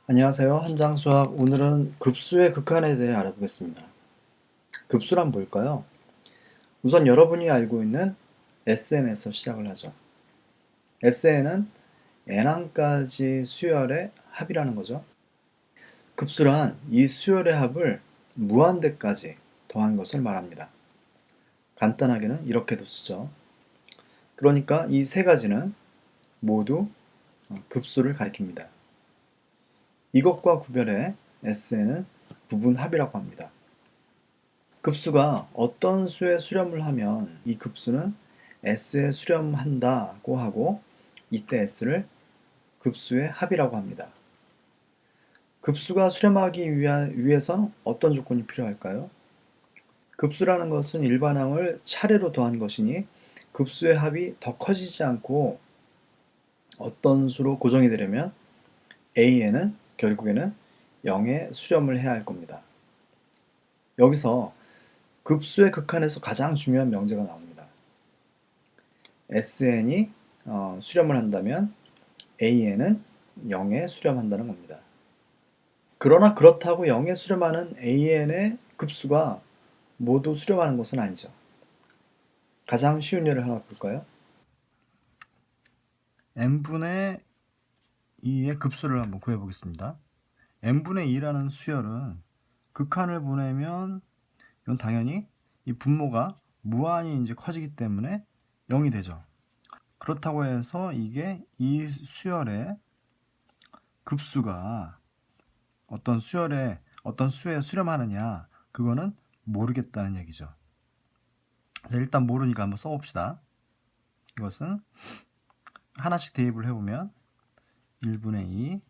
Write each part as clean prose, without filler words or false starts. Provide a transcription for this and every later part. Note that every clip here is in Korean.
안녕하세요. 한장수학. 오늘은 급수의 극한에 대해 알아보겠습니다. 급수란 뭘까요? 우선 여러분이 알고 있는 SN에서 시작을 하죠. SN은 n항까지 수열의 합이라는 거죠. 급수란 이 수열의 합을 무한대까지 더한 것을 말합니다. 간단하게는 이렇게도 쓰죠. 그러니까 이 세 가지는 모두 급수를 가리킵니다. 이것과 구별해 SN은 부분합이라고 합니다. 급수가 어떤 수에 수렴을 하면 이 급수는 S에 수렴한다고 하고 이때 S를 급수의 합이라고 합니다. 급수가 수렴하기 위해선 어떤 조건이 필요할까요? 급수라는 것은 일반항을 차례로 더한 것이니 급수의 합이 더 커지지 않고 어떤 수로 고정이 되려면 A에는 결국에는 0에 수렴을 해야 할 겁니다. 여기서 급수의 극한에서 가장 중요한 명제가 나옵니다. SN이 수렴을 한다면 AN은 0에 수렴한다는 겁니다. 그러나 그렇다고 0에 수렴하는 AN의 급수가 모두 수렴하는 것은 아니죠. 가장 쉬운 예를 하나 볼까요? n분의 2의 급수를 한번 구해보겠습니다. n분의 2라는 수열은 극한을 보내면 이건 당연히 이 분모가 무한히 이제 커지기 때문에 0이 되죠. 그렇다고 해서 이게 이 수열의 급수가 어떤 수에 수렴하느냐, 그거는 모르겠다는 얘기죠. 자, 일단 모르니까 한번 써봅시다. 이것은 하나씩 대입을 해보면 1분의 2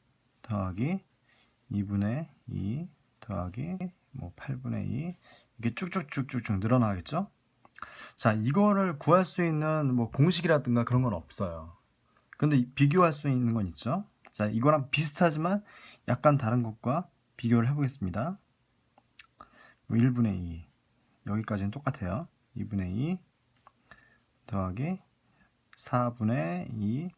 더하기 2분의 2 더하기 8분의 2 이게 쭉쭉쭉쭉쭉 늘어나겠죠? 자, 이거를 구할 수 있는 공식이라든가 그런 건 없어요. 근데 비교할 수 있는 건 있죠. 자, 이거랑 비슷하지만 약간 다른 것과 비교를 해보겠습니다. 1분의 2 여기까지는 똑같아요. 2분의 2 더하기 4분의 2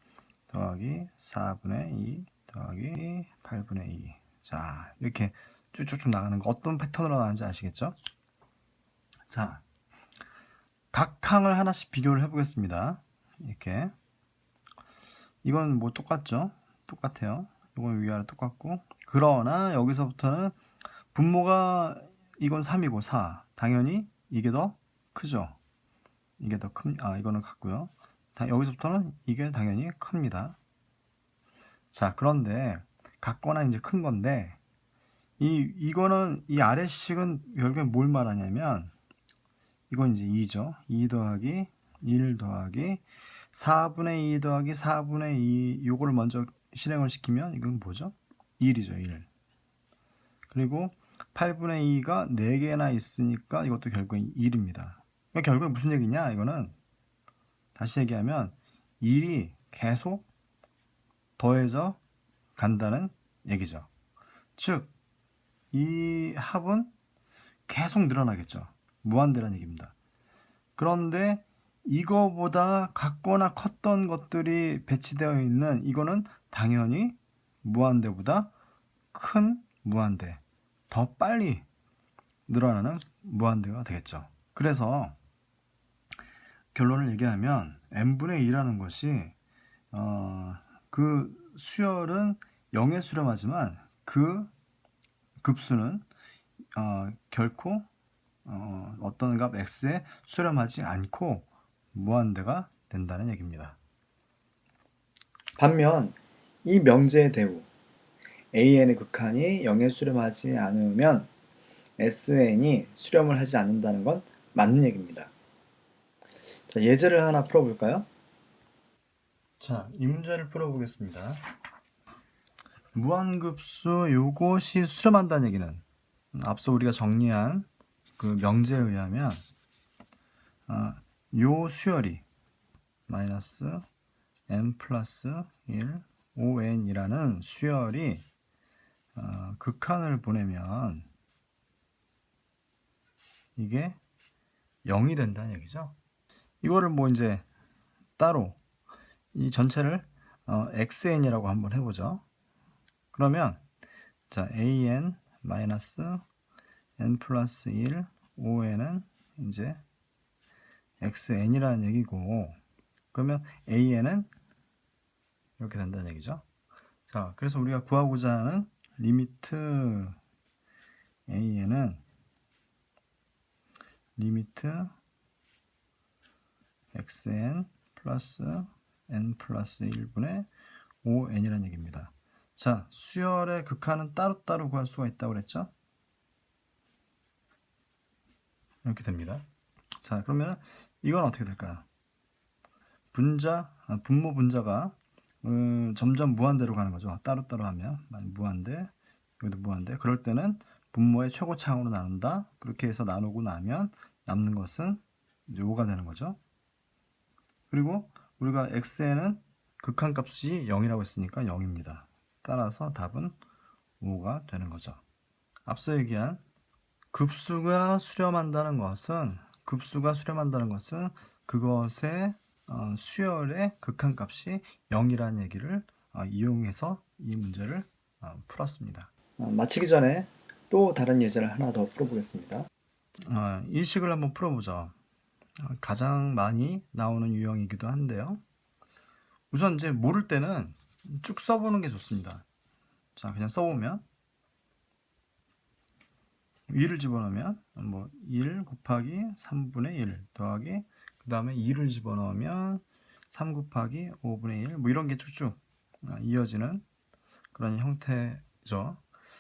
더하기 4분의 2 더하기 8분의 2. 자, 이렇게 쭉쭉쭉 나가는 거 어떤 패턴으로 나가는지 아시겠죠? 자, 각 항을 하나씩 비교를 해보겠습니다. 이렇게 이건 똑같죠? 똑같아요. 이건 위아래 똑같고, 그러나 여기서부터는 분모가 이건 3이고 4. 당연히 이게 더 크죠. 이게 더 이거는 같고요. 여기서부터는 이게 당연히 큽니다. 자, 그런데 같거나 이제 큰 건데 이거는 이 아래식은 결국에 뭘 말하냐면 이건 이제 2죠. 2 더하기 1 더하기 4분의 2 더하기 4분의 2 요거를 먼저 실행을 시키면 이건 뭐죠? 1이죠. 1. 그리고 8분의 2가 4개나 있으니까 이것도 결국엔 1입니다. 그러니까 결국에 무슨 얘기냐? 이거는 다시 얘기하면 1이 계속 더해져 간다는 얘기죠. 즉, 이 합은 계속 늘어나겠죠. 무한대라는 얘기입니다. 그런데 이거보다 같거나 컸던 것들이 배치되어 있는 이거는 당연히 무한대보다 큰 무한대, 더 빨리 늘어나는 무한대가 되겠죠. 그래서 결론을 얘기하면 n분의 2라는 것이 그 수열은 0에 수렴하지만 그 급수는 결코 어떤 값 x에 수렴하지 않고 무한대가 된다는 얘기입니다. 반면 이 명제의 대우 AN의 극한이 0에 수렴하지 않으면 SN이 수렴을 하지 않는다는 건 맞는 얘기입니다. 자, 예제를 하나 풀어볼까요? 자, 이 문제를 풀어보겠습니다. 무한급수 요것이 수렴한다는 얘기는 앞서 우리가 정리한 그 명제에 의하면 요 수열이 마이너스 n 플러스 1 5n이라는 수열이 극한을 보내면 이게 0이 된다는 얘기죠. 이거를 이제 따로 이 전체를 xn이라고 한번 해보죠. 그러면 자, an 마이너스 n 플러스 1 5n은 이제 xn이라는 얘기고, 그러면 an은 이렇게 된다는 얘기죠. 자, 그래서 우리가 구하고자 하는 리미트 an은 리미트 xn 플러스 n 플러스 1분의 5n이라는 얘기입니다. 자, 수열의 극한은 따로따로 구할 수가 있다고 그랬죠? 이렇게 됩니다. 자, 그러면 이건 어떻게 될까요? 분모 분자가 점점 무한대로 가는 거죠. 따로따로 하면 무한대, 여기도 무한대. 그럴 때는 분모의 최고차항으로 나눈다. 그렇게 해서 나누고 나면 남는 것은 이제 5가 되는 거죠. 그리고 우리가 x에는 극한값이 0이라고 했으니까 0입니다. 따라서 답은 5가 되는 거죠. 앞서 얘기한 급수가 수렴한다는 것은 그것의 수열의 극한값이 0이라는 얘기를 이용해서 이 문제를 풀었습니다. 마치기 전에 또 다른 예제를 하나 더 풀어보겠습니다. 이 식을 한번 풀어보죠. 가장 많이 나오는 유형이기도 한데요. 우선 이제 모를 때는 쭉 써보는 게 좋습니다. 자, 그냥 써보면 2를 집어넣으면 1 곱하기 3분의 1 더하기 그 다음에 2를 집어넣으면 3 곱하기 5분의 1 이런 게 쭉쭉 이어지는 그런 형태죠.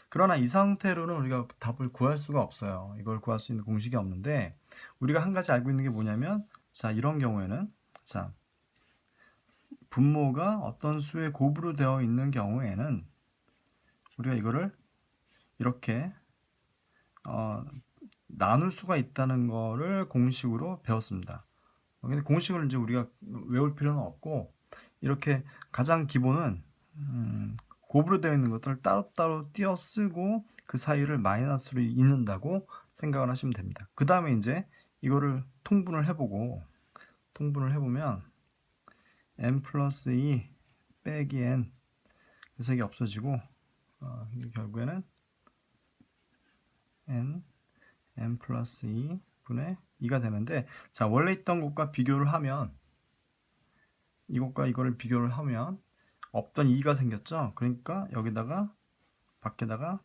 그러나 이 상태로는 우리가 답을 구할 수가 없어요. 이걸 구할 수 있는 공식이 없는데, 우리가 한 가지 알고 있는 게 뭐냐면, 자, 이런 경우에는, 자, 분모가 어떤 수의 곱으로 되어 있는 경우에는 우리가 이거를 이렇게 나눌 수가 있다는 거를 공식으로 배웠습니다. 근데 공식을 이제 우리가 외울 필요는 없고, 이렇게 가장 기본은 곱으로 되어 있는 것들을 따로따로 띄어 쓰고 그 사이를 마이너스로 잇는다고 생각을 하시면 됩니다. 그 다음에 이제 이거를 통분을 해보면 n 플러스 2 빼기 n, 그래서 이게 없어지고 결국에는 n 플러스 2 분의 2가 되는데, 자, 원래 있던 것과 비교를 하면 이것과 이거를 비교를 하면 없던 2가 생겼죠. 그러니까 여기다가 밖에다가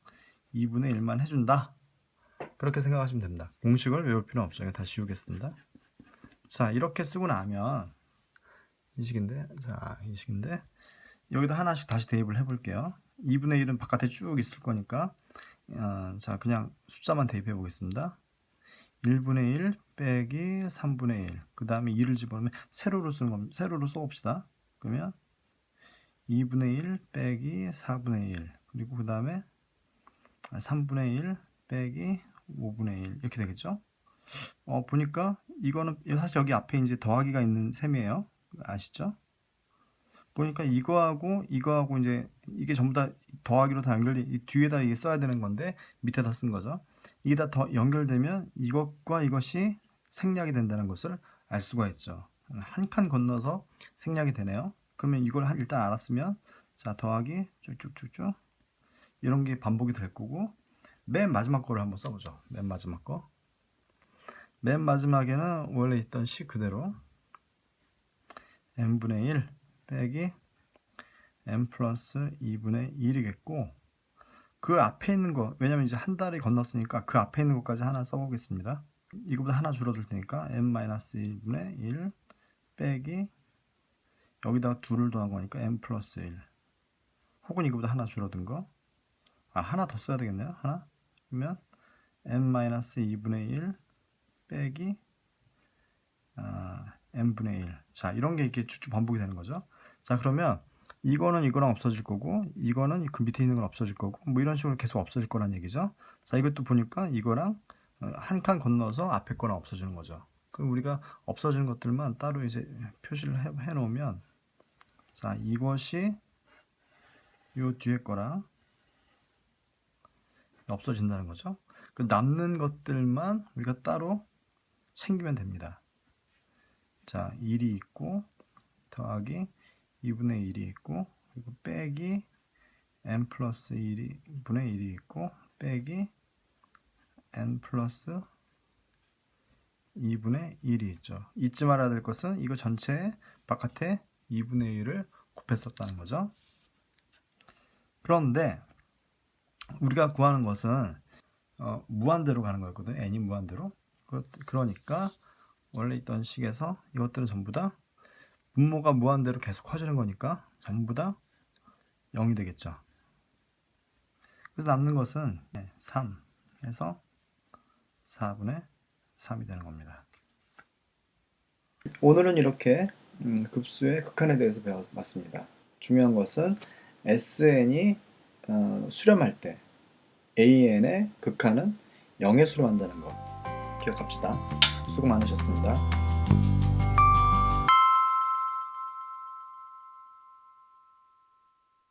2분의 1만 해준다. 그렇게 생각하시면 됩니다. 공식을 외울 필요는 없죠. 이거 다시 지우겠습니다. 자, 이렇게 쓰고 나면 이 식인데 여기다 하나씩 다시 대입을 해볼게요. 2분의 1은 바깥에 쭉 있을 거니까 자, 그냥 숫자만 대입해 보겠습니다. 1분의 1 빼기 3분의 1, 그 다음에 2를 집어넣으면 세로로 써봅시다. 그러면 2분의 1 빼기 4분의 1, 그리고 그 다음에 3분의 1 빼기 5분의 1 이렇게 되겠죠. 보니까 이거는 사실 여기 앞에 이제 더하기가 있는 셈이에요. 아시죠? 보니까 이거하고 이제 이게 전부 다 더하기로 다 이 뒤에다 이게 써야 되는 건데 밑에다 쓴 거죠. 이게 다 연결되면 이것과 이것이 생략이 된다는 것을 알 수가 있죠. 한 칸 건너서 생략이 되네요. 그러면 이걸 일단 알았으면, 자, 더하기 쭉쭉쭉쭉 이런 게 반복이 될 거고, 맨 마지막 거를 한번 써보죠. 맨 마지막에는 원래 있던 식 그대로 n분의 1 빼기 n 플러스 2분의 1이겠고, 그 앞에 있는 거, 왜냐면 이제 한 달이 건넜으니까 그 앞에 있는 것까지 하나 써보겠습니다. 이거보다 하나 줄어들 테니까 n-1분의 1 빼기 여기다가 2를 더한 거니까 n 플러스 1, 혹은 이거보다 하나 줄어든 거, 하나 더 써야 되겠네요. 하나. 그러면 n-2분의 1 빼기 n분의 1. 자, 이런 게 이렇게 쭉쭉 반복이 되는 거죠. 자, 그러면 이거는 이거랑 없어질 거고, 이거는 그 밑에 있는 건 없어질 거고, 이런 식으로 계속 없어질 거란 얘기죠. 자, 이것도 보니까 이거랑 한 칸 건너서 앞에 거랑 없어지는 거죠. 그럼 우리가 없어지는 것들만 따로 이제 표시를 해 놓으면, 자, 이것이 요 뒤에 거랑 없어진다는 거죠. 그 남는 것들만 우리가 따로 챙기면 됩니다. 자, 1이 있고 더하기 2분의 1이 있고, 그리고 빼기 n 플러스 1이 분의 1이 있고 빼기 n 플러스 2분의 1이 있죠. 잊지 말아야 될 것은 이거 전체 바깥에 2분의 1을 곱했었다는 거죠. 그런데 우리가 구하는 것은 무한대로 가는 거였거든요. n이 무한대로. 그러니까 원래 있던 식에서 이것들은 전부 다 분모가 무한대로 계속 커지는 거니까 전부 다 0이 되겠죠. 그래서 남는 것은 3에서 4분의 3이 되는 겁니다. 오늘은 이렇게 급수의 극한에 대해서 배워봤습니다. 중요한 것은 SN이 수렴할 때 AN의 극한은 0의 수렴한다는 거 기억합시다. 수고 많으셨습니다.